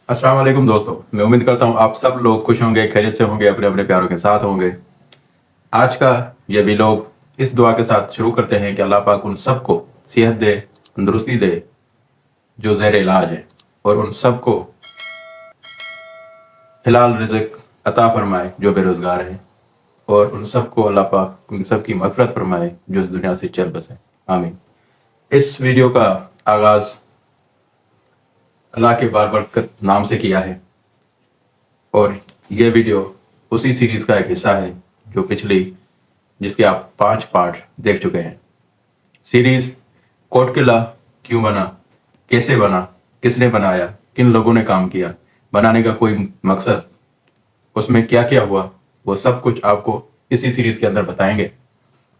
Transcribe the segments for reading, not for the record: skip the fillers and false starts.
अस्सलाम वालेकुम दोस्तों, मैं उम्मीद करता हूँ आप सब लोग खुश होंगे, खैरियत से होंगे, अपने अपने प्यारों के साथ होंगे। आज का ये भी लोग इस दुआ के साथ शुरू करते हैं कि अल्लाह पाक उन सबको सेहत दे, तंदुरुस्ती दे जो ज़ेर इलाज है, और उन सबको हिलाल रिज़्क अता फरमाए जो बेरोज़गार हैं, और उन सबको अल्लाह पाक उन सब की मग़फ़िरत फरमाए जो इस दुनिया से चल बसे। आमीन। इस वीडियो का आगाज़ अल्लाह के बारबरकत नाम से किया है, और ये वीडियो उसी सीरीज़ का एक हिस्सा है जो जिसके आप 5 पार्ट देख चुके हैं। सीरीज़ कोट किला क्यों बना, कैसे बना, किसने बनाया, किन लोगों ने काम किया, बनाने का कोई मकसद, उसमें क्या क्या हुआ, वो सब कुछ आपको इसी सीरीज़ के अंदर बताएंगे,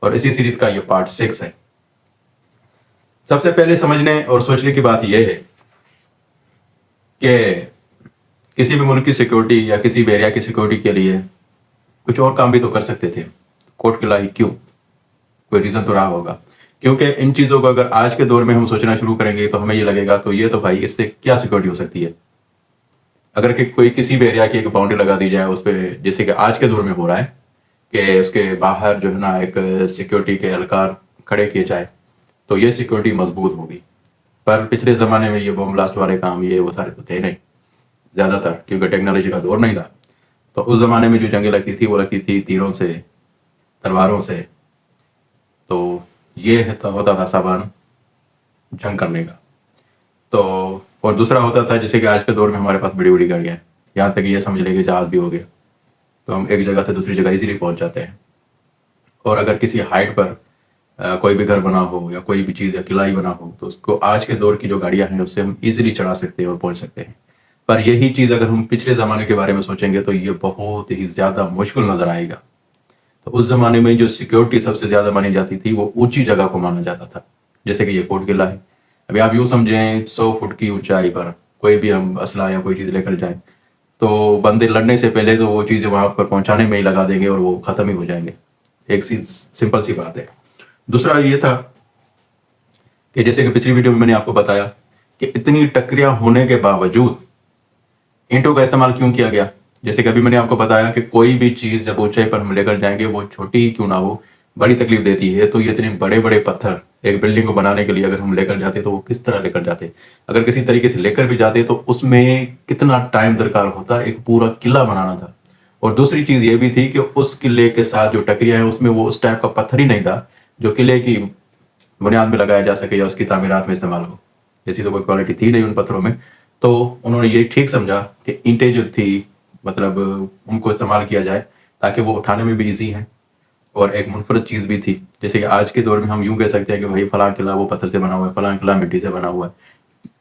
और इसी सीरीज़ का ये पार्ट 6 है। सबसे पहले समझने और सोचने की बात यह है कि किसी भी मुल्क की सिक्योरिटी या किसी भी एरिया की सिक्योरिटी के लिए कुछ और काम भी तो कर सकते थे। कोट किला ही क्यों? कोई रीज़न तो रहा होगा, क्योंकि इन चीज़ों को अगर आज के दौर में हम सोचना शुरू करेंगे तो हमें ये लगेगा तो ये तो भाई इससे क्या सिक्योरिटी हो सकती है। अगर कि कोई किसी भी एरिया की एक बाउंड्री लगा दी जाए उस पर, जैसे कि आज के दौर में हो रहा है कि उसके बाहर जो है ना एक सिक्योरिटी के एहलकार खड़े किए जाए, तो ये सिक्योरिटी मजबूत होगी। पर पिछले ज़माने में ये बम ब्लास्ट वाले काम ये वो सारे तो थे नहीं ज़्यादातर, क्योंकि टेक्नोलॉजी का दौर नहीं था। तो उस ज़माने में जो जंगें लगती थी वो लगती थी तीरों से, तलवारों से। तो ये होता था सामान जंग करने का। तो और दूसरा होता था जैसे कि आज के दौर में हमारे पास बड़ी बड़ी गाड़ियाँ हैं, यहाँ तक ये समझ लें कि जहाज़ भी हो गया, तो हम एक जगह से दूसरी जगह इजीली पहुँच जाते हैं। और अगर किसी हाइट पर कोई भी घर बना हो या कोई भी चीज़ या किला ही बना हो, तो उसको आज के दौर की जो गाड़ियाँ हैं उससे हम इजीली चढ़ा सकते हैं और पहुँच सकते हैं। पर यही चीज़ अगर हम पिछले ज़माने के बारे में सोचेंगे तो ये बहुत ही ज़्यादा मुश्किल नज़र आएगा। तो उस ज़माने में जो सिक्योरिटी सबसे ज़्यादा मानी जाती थी वो ऊंची जगह को माना जाता था, जैसे कि ये कोट किला है। अभी आप यूँ समझें 100 फुट की ऊंचाई पर कोई भी हम असला या कोई चीज़ लेकर जाएं, तो बंदे लड़ने से पहले तो वो चीज़ें वहाँ पर पहुँचाने में ही लगा देंगे और वो ख़त्म ही हो जाएंगे। एक सिंपल सी बात है। दूसरा ये था कि जैसे कि पिछली वीडियो में मैंने आपको बताया कि इतनी टकरियाँ होने के बावजूद ईंटों का इस्तेमाल क्यों किया गया। जैसे कि अभी मैंने आपको बताया कि कोई भी चीज़ जब ऊंचाई पर हम लेकर जाएंगे वो छोटी ही क्यों ना हो बड़ी तकलीफ देती है। तो ये इतने बड़े बड़े पत्थर एक बिल्डिंग को बनाने के लिए अगर हम लेकर जाते तो वो किस तरह लेकर जाते, अगर किसी तरीके से लेकर भी जाते तो उसमें कितना टाइम दरकार होता, एक पूरा किला बनाना था। और दूसरी चीज़ ये भी थी कि उस किले के साथ जो टकरियाँ हैं उसमें वो उस टाइप का पत्थर ही नहीं था जो किले की बुनियाद में लगाया जा सके या उसकी तामीरात में इस्तेमाल हो। ऐसी तो कोई क्वालिटी थी नहीं उन पत्थरों में। तो उन्होंने ये ठीक समझा कि ईंटें जो थी मतलब उनको इस्तेमाल किया जाए ताकि वो उठाने में भी ईजी हैं और एक मुनफरद चीज़ भी थी। जैसे कि आज के दौर में हम यूँ कह सकते हैं कि भाई फलां किला वो पत्थर से बना हुआ है, फलां किला मिट्टी से बना हुआ है।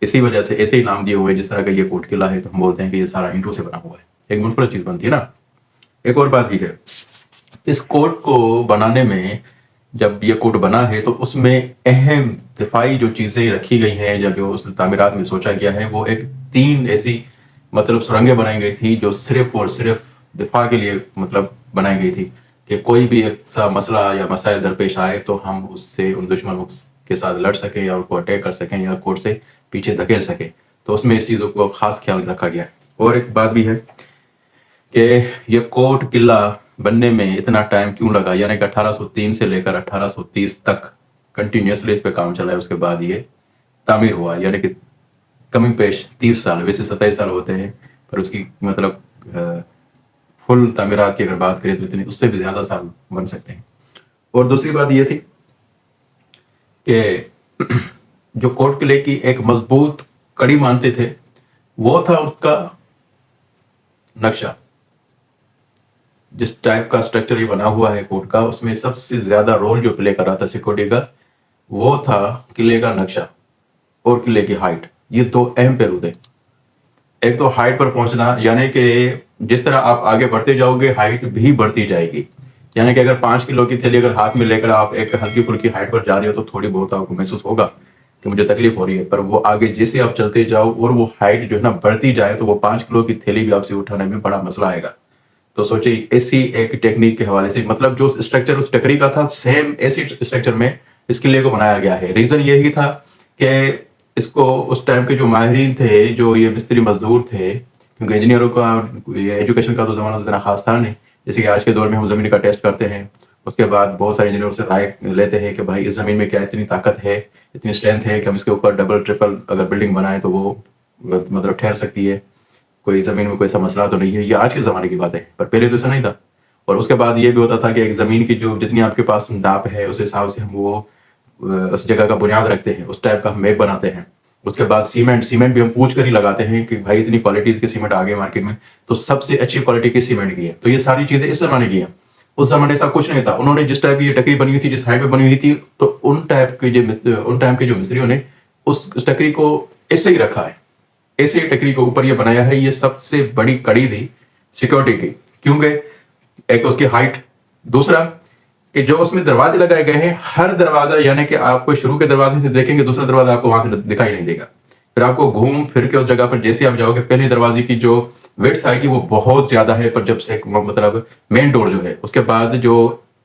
इसी वजह से ऐसे ही नाम दिए हुए हैं, जिस तरह का ये कोट किला है तो हम बोलते हैं कि ये सारा ईंटों से बना हुआ है। एक मुनफरद चीज़ बनती है ना। एक और बात भी है, इस कोट को बनाने में जब ये कोट बना है तो उसमें अहम दिफाई जो चीज़ें रखी गई हैं या जो उस तामीरात में सोचा गया है वो एक 3 ऐसी मतलब सुरंगें बनाई गई थी जो सिर्फ और सिर्फ दिफा के लिए मतलब बनाई गई थी कि कोई भी एक सा मसला या मसाइल दरपेश आए तो हम उससे उन दुश्मनों के साथ लड़ सकें या उनको अटैक कर सकें या कोर्ट से पीछे धकेल सकें। तो उसमें इस चीज़ों को खास ख्याल रखा गया। और एक बात भी है कि ये कोट किला बनने में इतना टाइम क्यों लगा, यानी कि 1803 से लेकर 1830 तक कंटिन्यूसली इस पे काम चला है। उसके बाद ये तामीर हुआ, यानी कि कमी पेश 30 साल, वैसे 27 साल होते हैं पर उसकी मतलब फुल तामीरात की अगर बात करें तो इतनी उससे भी ज़्यादा साल बन सकते हैं। और दूसरी बात ये थी कि जो कोट किले की एक मजबूत कड़ी मानते थे वो था उसका नक्शा। जिस टाइप का स्ट्रक्चर ये बना हुआ है कोर्ट का, उसमें सबसे ज्यादा रोल जो प्ले कर रहा था सिक्योरिटी का वो था किले का नक्शा और किले की हाइट। ये दो अहम पहलू थे। एक तो हाइट पर पहुंचना, यानी कि जिस तरह आप आगे बढ़ते जाओगे हाइट भी बढ़ती जाएगी। यानी कि अगर 5 किलो की थैली अगर हाथ में लेकर आप एक हल्की फुल्की हाइट पर जा रहे हो तो थोड़ी बहुत आपको महसूस होगा कि मुझे तकलीफ हो रही है, पर वो आगे जैसे आप चलते जाओ और वो हाइट जो है ना बढ़ती जाए तो वो 5 किलो की थैली भी आपसे उठाने में बड़ा मसला आएगा। तो सोचिए ऐसी एक टेक्निक के हवाले से मतलब जो स्ट्रक्चर उस टकरी का था सेम ऐसी स्ट्रक्चर में इस किले को बनाया गया है। रीजन यही था कि اس کو اس ٹائم کے جو ماہرین تھے، جو یہ مستری مزدور تھے، کیونکہ انجینئروں کا ایجوکیشن کا تو زمانہ اتنا خاص تھا نہیں، جیسے کہ آج کے دور میں ہم زمین کا ٹیسٹ کرتے ہیں، اس کے بعد بہت سارے انجینئروں سے رائے لیتے ہیں کہ بھائی اس زمین میں کیا اتنی طاقت ہے، اتنی اسٹرینتھ ہے کہ ہم اس کے اوپر ڈبل ٹرپل اگر بلڈنگ بنائیں تو وہ مطلب ٹھہر سکتی ہے، کوئی زمین میں کوئی ایسا مسئلہ تو نہیں ہے. یہ آج کے زمانے کی بات ہے، پر پہلے تو ایسا نہیں تھا. اور اس کے بعد یہ بھی ہوتا تھا کہ ایک زمین کی جو جتنی آپ کے پاس ناپ ہے اس حساب سے ہم وہ اس جگہ کا بنیاد رکھتے ہیں، اس ٹائپ کا ہم میپ بناتے ہیں. اس کے بعد سیمنٹ بھی ہم پوچھ کر ہی لگاتے ہیں کہ بھائی اتنی کوالٹیز کی سیمنٹ آ گئی مارکیٹ میں تو سب سے اچھی کوالٹی کی سیمنٹ کی ہے. تو یہ ساری چیزیں اس زمانے کی ہیں. اس زمانے ایسا کچھ نہیں تھا. انہوں نے جس ٹائپ کی یہ ٹکری بنی ہوئی تھی، جس ہائٹ پہ بنی ہوئی تھی، تو ان ٹائم کے جو مستریوں نے اس ٹکری کو اس سے ہی رکھا ہے، ایسے ٹکری کو اوپر یہ بنایا ہے. یہ سب سے بڑی کڑی تھی سیکورٹی کی، کیونکہ ایک تو اس کی ہائٹ، دوسرا کہ جو اس میں دروازے لگائے گئے ہیں، ہر دروازہ یعنی کہ آپ کو شروع کے دروازے سے دیکھیں گے، دوسرا دروازہ آپ کو وہاں سے دکھائی نہیں دے گا. پھر آپ کو گھوم پھر کے اس جگہ پر جیسے آپ جاؤ گے، پہلے دروازے کی جو ویڈتھ آئے گی وہ بہت زیادہ ہے، پر جب سے مطلب مین ڈور جو ہے، اس کے بعد جو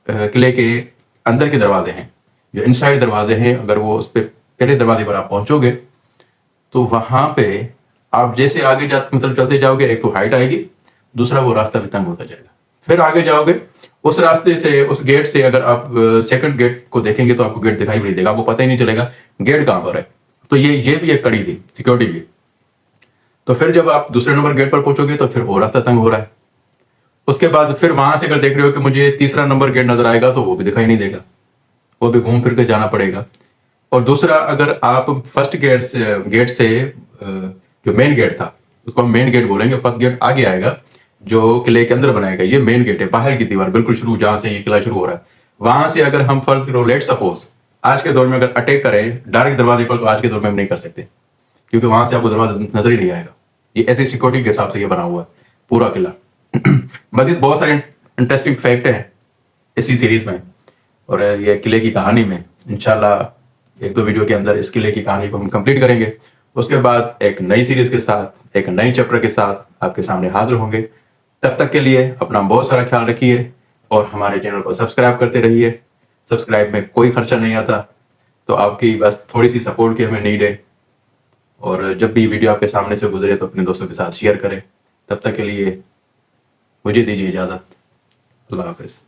قلعے کے اندر کے دروازے ہیں، جو انسائڈ دروازے ہیں، اگر وہ اس پہ پہلے دروازے پر آپ پہنچو گے تو وہاں پہ آپ جیسے آگے مطلب چلتے جاؤ گے، ایک تو ہائٹ آئے گی، دوسرا وہ راستہ بھی تنگ ہوتا جائے گا. پھر آگے جاؤ گے اس راستے سے، اس گیٹ سے اگر آپ سیکنڈ گیٹ کو دیکھیں گے تو آپ کو گیٹ دکھائی بھی نہیں دے گا، آپ کو پتہ ہی نہیں چلے گا گیٹ کہاں پر ہے. تو یہ بھی ایک کڑی تھی سیکورٹی کی. تو پھر جب آپ دوسرے نمبر گیٹ پر پہنچو گے تو پھر وہ راستہ تنگ ہو رہا ہے. اس کے بعد پھر وہاں سے اگر دیکھ رہے ہو کہ مجھے تیسرا نمبر گیٹ نظر آئے گا تو وہ بھی دکھائی نہیں دے گا، وہ بھی گھوم پھر کے جانا پڑے گا. اور دوسرا اگر آپ فرسٹ گیٹ سے جو مین گیٹ تھا اس کو ہم مین گیٹ بولیں گے، فرسٹ گیٹ آگے آئے گا جو قلعے کے اندر بنائے گا، یہ مین گیٹ ہے، باہر کی دیوار بالکل شروع جہاں سے یہ قلعہ شروع ہو رہا ہے. وہاں سے اگر ہم فرض کرو لیٹ سپوز آج کے دور میں اگر اٹیک کریں ڈائریکٹ دروازے پر، تو آج کے دور میں ہم نہیں کر سکتے کیونکہ وہاں سے آپ کو دروازہ نظر ہی نہیں آئے گا. یہ ایسی سیکورٹی کے حساب سے یہ بنا ہوا ہے پورا قلعہ. مزید بہت سارے انٹرسٹنگ فیکٹ ہیں اسی سیریز میں اور یہ قلعے کی کہانی میں. انشاءاللہ ایک دو ویڈیو کے اندر اس قلعے کی کہانی کو ہم کمپلیٹ کریں گے. اس کے بعد ایک نئی سیریز کے ساتھ، ایک نئی چیپٹر کے ساتھ آپ کے سامنے حاضر ہوں گے. تب تک کے لیے اپنا بہت سارا خیال رکھیے اور ہمارے چینل کو سبسکرائب کرتے رہیے. سبسکرائب میں کوئی خرچہ نہیں آتا، تو آپ کی بس تھوڑی سی سپورٹ کی ہمیں نیڈ ہے. اور جب بھی ویڈیو آپ کے سامنے سے گزرے تو اپنے دوستوں کے ساتھ شیئر کریں. تب تک کے لیے مجھے دیجیے اجازت. اللہ حافظ.